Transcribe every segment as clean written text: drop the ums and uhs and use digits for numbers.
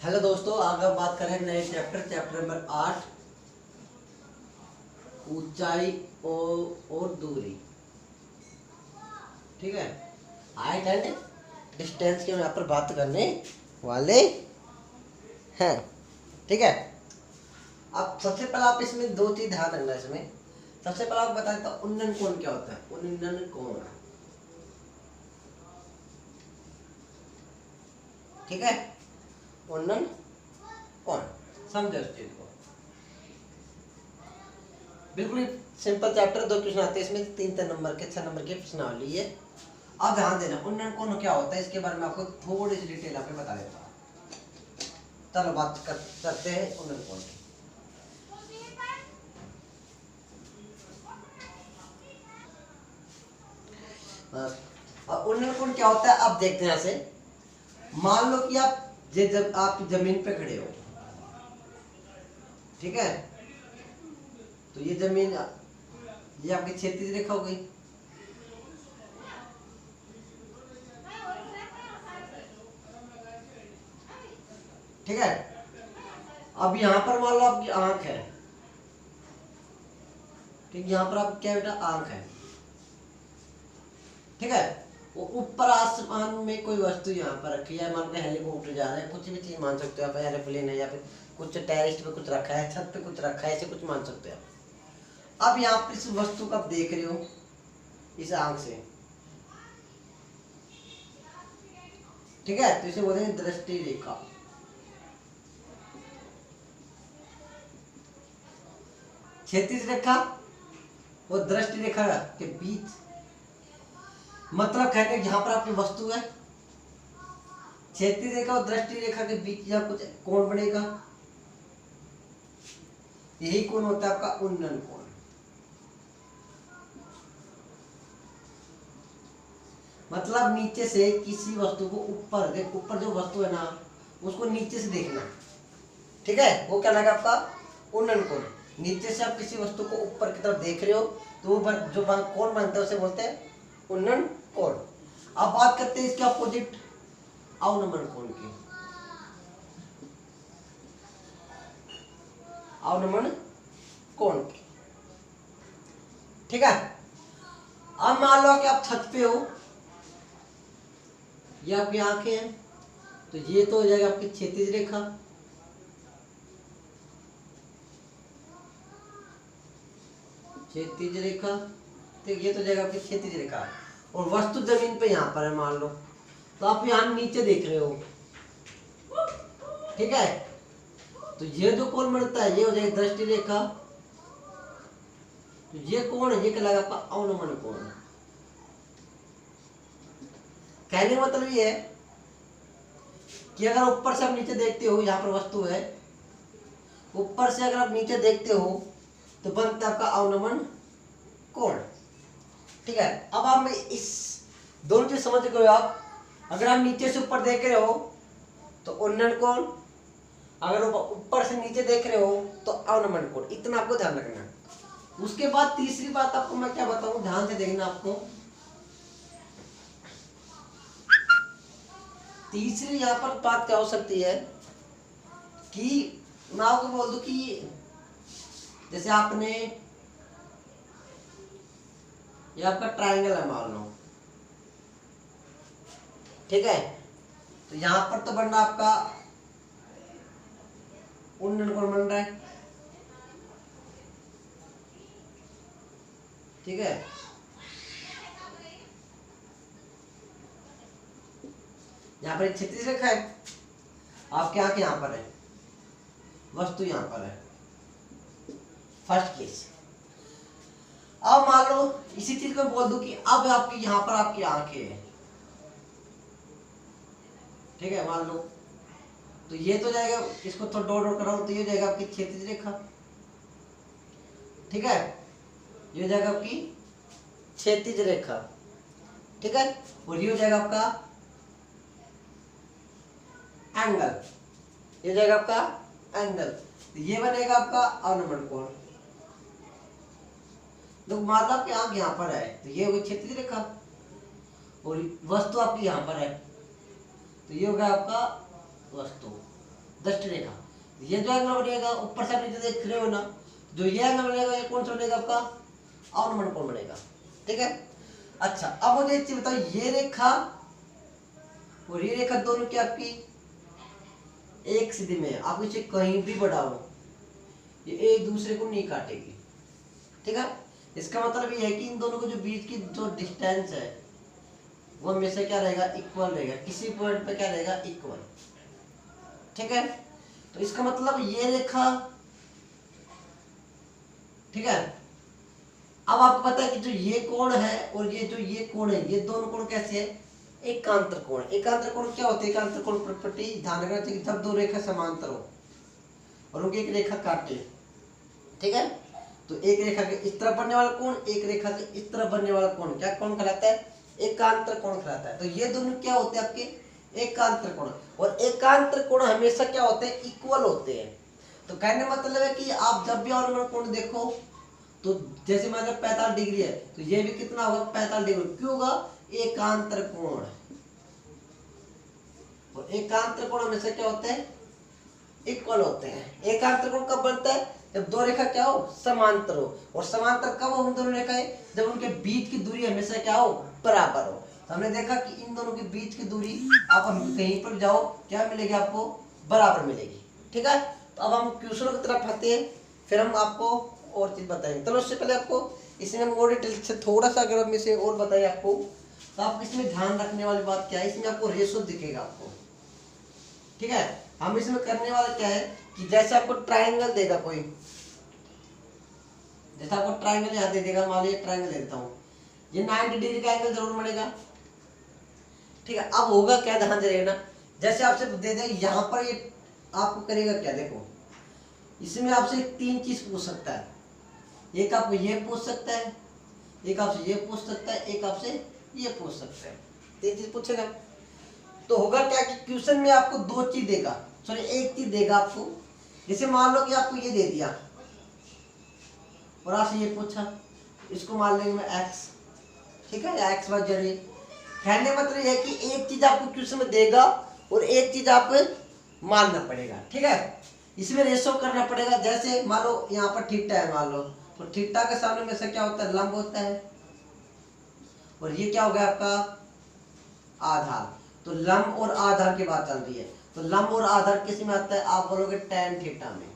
Hello दोस्तों, आज हम बात करें नए चैप्टर नंबर 8 ऊंचाई और दूरी। ठीक है, हाइट एंड डिस्टेंस की हम यहाँ पर बात करने वाले हैं। ठीक है, अब सबसे पहले आप इसमें दो चीज ध्यान रखना। इसमें सबसे पहले आपको बता देता हूँ उन्नन कोण क्या होता है। उन्नन कोण, ठीक है, उन्नन कोण समझो इस चीज को। बिल्कुल सिंपल चैप्टर, दो क्वेश्चन आते हैं इसमें, 3 नंबर के 6 नंबर के प्रश्नावली है। आप ध्यान देना उन्नन कोण क्या होता है, इसके बारे में आपको थोड़ी सी डिटेल आपको बता देता हूँ। चलो बात करते हैं उन्नन कोण की। अब उन्नन कोण क्या होता है आप देखते हैं। यहाँ से मान लो कि जब आप जमीन पे खड़े हो, ठीक है, तो ये जमीन, ये आपकी क्षैतिज रेखा हो गई। ठीक है, अब यहाँ पर मान लो आपकी आंख है। ठीक, यहाँ पर आप क्या बेटा, आंख है। ठीक है, वो ऊपर आसमान में कोई वस्तु यहाँ पर रखी है, मान लो हेलीकॉप्टर जा रहा है, कुछ भी चीज मान सकते हो आप, एरोप्लेन है या फिर कुछ टेरेस पे कुछ रखा है, छत पे कुछ रखा है, ऐसे कुछ मान सकते हो आप। अब यहाँ पर इस वस्तु को आप देख रहे हो इस आंख से। ठीक है, तो इसे बोलते हैं दृष्टि रेखा। क्षैतिज रेखा और दृष्टि रेखा के बीच, मतलब कहते हैं यहाँ पर आपकी वस्तु है, क्षैतिज रेखा और दृष्टि रेखा के बीच यहाँ कुछ कोण बनेगा, यही कोण होता है आपका उन्नन कोण। मतलब नीचे से किसी वस्तु को ऊपर जो वस्तु है ना, उसको नीचे से देखना। ठीक है, वो क्या लगा आपका उन्नन कोण। नीचे से आप किसी वस्तु को ऊपर की तरफ देख रहे हो तो वो जो कोण बनता है उसे बोलते हैं उन्नन कोण। अब बात करते हैं इसके अपोजिट अवनमन कोण की। अवनमन कोण की, ठीक है। अब मान लो कि आप छत पे हो, ये आपकी आंखें हैं, तो ये तो हो जाएगा आपकी क्षैतिज रेखा। क्षैतिज रेखा, तो ये तो जाएगा आपकी क्षैतिज रेखा। और वस्तु जमीन पे यहाँ पर है मान लो, तो आप यहाँ नीचे देख रहे हो। ठीक है, तो ये जो कोण बनता है ये हो जाएगा दृष्टि रेखा। तो ये कोण है, ये कहलाएगा आपका अवनमन कोण। कहने का मतलब ये है कि अगर ऊपर से आप नीचे देखते हो, यहाँ पर वस्तु है, ऊपर से अगर आप नीचे देखते हो तो बनता है आपका अवनमन कोण। ठीक है, अब आप इस दोनों चीज समझ गए आप। अगर आप नीचे से ऊपर देख रहे हो तो उन्नन कोण, अगर ऊपर से नीचे देख रहे हो तो अवनमन कोण। इतना आपको ध्यान रखना। उसके बाद तीसरी बात आपको मैं क्या बताऊं, ध्यान से देखना। आपको तीसरी यहाँ पर बात क्या हो सकती है कि मैं आपको बोल दूं कि जैसे आपने, ये आपका ट्रायंगल है मान लो, ठीक है, तो यहां पर तो बनना आपका उन्नन कोण बन रहा है। ठीक है, यहाँ पर एक क्षैतिज रेखा है, आपके आंख यहाँ पर है, वस्तु यहाँ पर है, फर्स्ट केस। अब मान लो इसी चीज को बोल दूं कि अब आपकी यहाँ पर आपकी आंखें है। ठीक है, मान लो, तो ये तो जाएगा, इसको थोड़ा डॉट डॉट कराऊं तो ये जाएगा आपकी क्षैतिज रेखा। ठीक है, ये जाएगा आपकी क्षैतिज रेखा। ठीक है, और ये जाएगा आपका एंगल, ये जाएगा आपका एंगल, तो ये बनेगा आपका अवनमन कोण। तो मान लो आपकी आंख यहाँ पर है, तो ये होगी क्षैतिज रेखा, और वस्तु आपकी यहाँ पर है, तो ये होगा आपका वस्तु। दृष्टि रेखा। ये जो एंगल बनेगा ऊपर से आप नीचे देख रहे हो ना, जो ये एंगल बनेगा ये कौन सा बनेगा आपका अवनमन कोण बनेगा। ठीक है। अच्छा अब मुझे एक चीज बताओ, ये रेखा और ये रेखा दोनों की आपकी एक सीधी में है, आप इसे कहीं भी बढ़ाओ ये एक दूसरे को नहीं काटेगी। ठीक है। इसका मतलब ये है कि इन दोनों के जो बीच की जो डिस्टेंस है वो हमेशा क्या रहेगा इक्वल रहेगा, किसी पॉइंट पे क्या रहेगा इक्वल। ठीक है। तो इसका मतलब ये रेखा, ठीक है, अब आपको पता है कि जो ये कोण है और ये जो ये कोण है ये दोनों कोण कैसे है एकांतर कोण। एकांतर कोण क्या होते हैं, एकांतर कोण प्रॉपर्टी ध्यान रखना चाहिए जब दो रेखा समांतर हो और उनकी एक रेखा काटे। ठीक है। तो एक रेखा के इस तरफ बनने वाला कोण, एक रेखा के इस तरफ बनने वाला कोण क्या कोण कहलाता है एकांतर कोण कहलाता है। तो ये दोनों क्या होते हैं आपके एकांतर कोण, और एकांतर कोण हमेशा क्या होते हैं इक्वल होते हैं। तो कहने मतलब है कि आप जब भी अवलंबन कोण देखो तो जैसे मान लो 45 डिग्री है तो ये भी कितना होगा 45 डिग्री, क्यों होगा एकांतर कोण। और एकांतर कोण हमेशा क्या होते हैं इक्वल होते हैं। एकांतर कोण कब बनता है जब दो रेखा क्या हो समांतर हो, और समांतर कब हो उन दोनों रेखाएं जब उनके बीच की दूरी हमेशा क्या हो बराबर हो। तो हमने देखा कि इन दोनों के बीच की दूरी आप हम कहीं पर जाओ क्या मिलेगी आपको बराबर मिलेगी। ठीक है। तो अब हम क्वेश्चन की तरफ आते हैं, फिर हम आपको और चीज बताएंगे। चलो उससे पहले आपको इसमें हम और डिटेल से थोड़ा सा अगर हम इसे और बताइए आपको, तो आप इसमें ध्यान रखने वाली बात क्या है, इसमें आपको रेशो दिखेगा आपको। ठीक है। हम इसमें करने वाला क्या है कि जैसे आपको ट्रायंगल देगा कोई, जैसे आपको ट्रायंगल यहाँ दे देगा, मान लीजिए ट्रायंगल दे देता हूँ, ये 90 डिग्री का एंगल जरूर बनेगा। ठीक है। अब होगा क्या ध्यान से देखना, जैसे आपसे दे दे यहाँ पर ये आपको करेगा क्या, देखो इसमें आपसे तीन चीज पूछ सकता है, एक आपको ये पूछ सकता है, एक आपसे ये पूछ सकता है, एक आपसे ये पूछ सकता है, तीन चीज पूछेगा। तो होगा क्या कि क्वेश्चन में आपको दो चीज देगा, सॉरी एक चीज देगा आपको। जैसे मान लो कि आपको ये दे दिया और आपसे ये पूछा, इसको मान लेंगे मैं एक्स। ठीक है, या एक्स वाई जेड। कहने मतलब ये है कि एक चीज आपको क्वेश्चन में देगा और एक चीज आपको मानना पड़ेगा। ठीक है। इसमें रेशो करना पड़ेगा। जैसे मान लो यहाँ पर थीटा है मान लो, तो थीटा के सामने में से क्या होता है लंब होता है, और ये क्या हो गया आपका आधार। तो लंब और आधार की बात चल रही है, तो लंब और आधार किस में आता है आप बोलोगे tan थीटा में।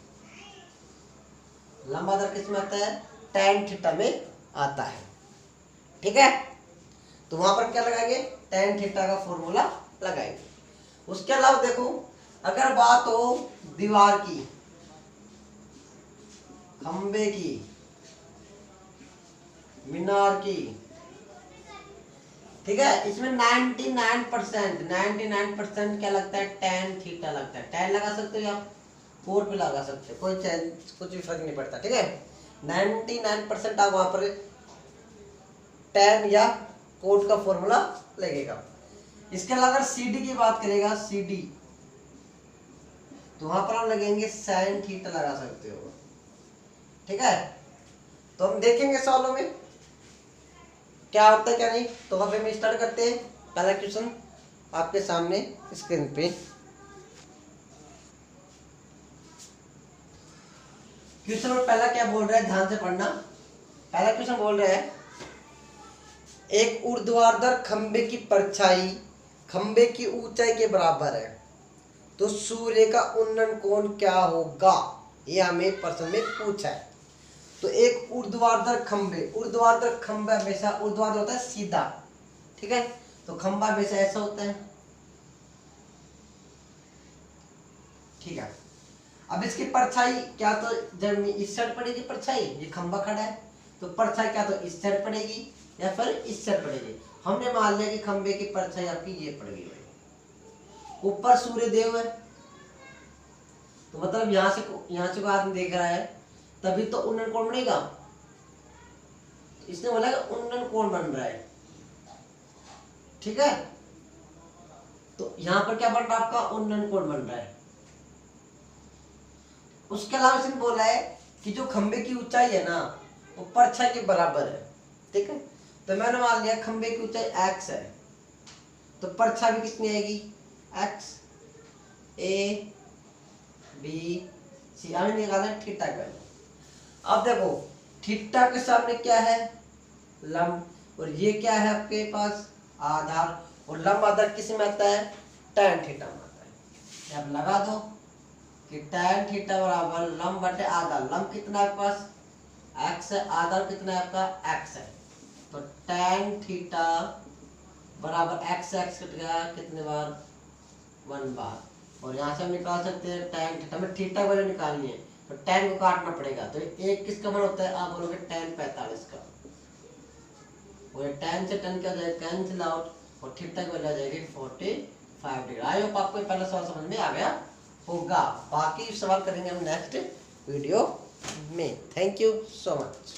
लंब आधार किस में आता है tan थीटा में आता है। ठीक है। तो वहां पर क्या लगाएंगे tan थीटा का फॉर्मूला लगाएंगे। उसके अलावा देखो अगर बात हो दीवार की, खंबे की, मीनार की, ठीक है, इसमें 99% क्या लगता है tan थीटा लगता है। tan लगा सकते हो आप, कोट भी लगा सकते हो, कोई कुछ भी फर्क नहीं पड़ता। ठीक है। 99% आप वहां पर tan या कोट का फॉर्मूला लगेगा। इसके अलावा अगर CD की बात करेगा CD, तो वहां पर हम लगेंगे sin थीटा लगा सकते हो। ठीक है। तो हम देखेंगे सवालों में क्या होता है क्या नहीं। तो अब हम स्टार्ट करते हैं। पहला क्वेश्चन आपके सामने स्क्रीन पे, क्वेश्चन में पहला क्या बोल रहा है ध्यान से पढ़ना। पहला क्वेश्चन बोल रहा है एक ऊर्ध्वाधर खंबे की परछाई खंबे की ऊंचाई के बराबर है, तो सूर्य का उन्नयन कोण क्या होगा, ये हमें प्रश्न में पूछा है। तो एक ऊर्ध्वाधर खंबा हमेशा ऊर्ध्वाधर होता है सीधा। ठीक है। तो खंबा हमेशा ऐसा होता है। ठीक है। अब इसकी परछाई क्या, तो जब इस साइड पड़ेगी परछाई, ये खंबा खड़ा है तो परछाई क्या तो इस साइड पड़ेगी या फिर इस साइड पड़ेगी। हमने मान लिया कि खंबे की परछाई आपकी ये पड़ गई, ऊपर सूर्य देव है, तो मतलब यहां से कोई आदमी देख रहा है तभी तो उन्नयन कोण बनेगा। इसने बोला कि उन्नयन कोण बन रहा है। ठीक है। तो यहां पर क्या बन रहा है आपका उन्नयन कोण बन रहा है। उसके अलावा इसने बोला है कि जो खंबे की ऊंचाई है ना वो परछाई के बराबर है। ठीक है। तो मैंने मान लिया खंबे की ऊंचाई x है, तो परछाई भी कितनी आएगी x, a बी सी, हमें निकालना है थीटा का वैल्यू। अब देखो थीटा के सामने क्या है, लंब, और ये क्या है आपके पास आधार, और लंब आधार किस में आता है, tan थीटा में आता है। अब लगा दो कि tan थीटा बराबर लंब बटे आधार, लंब कितना है आपके पास x है, आधार कितना है आपका x है, तो tan थीटा बराबर x कट गया कितने बार 1 बार, और यहाँ से हम निकाल सकते हैं tan थीटा में थीटा की वैल्यू निकालनी है तो tan को काटना पड़ेगा, तो एक किसका मान होता है, आप बोलोगे tan 45 का, और tan से tan क्या हो जाएगा कैंसिल आउट, और थीटा की वैल्यू आ जाएगी 45 डिग्री। आई होप आपको पहला सवाल समझ में आ गया होगा, बाकी सवाल करेंगे हम नेक्स्ट वीडियो में। Thank you so much.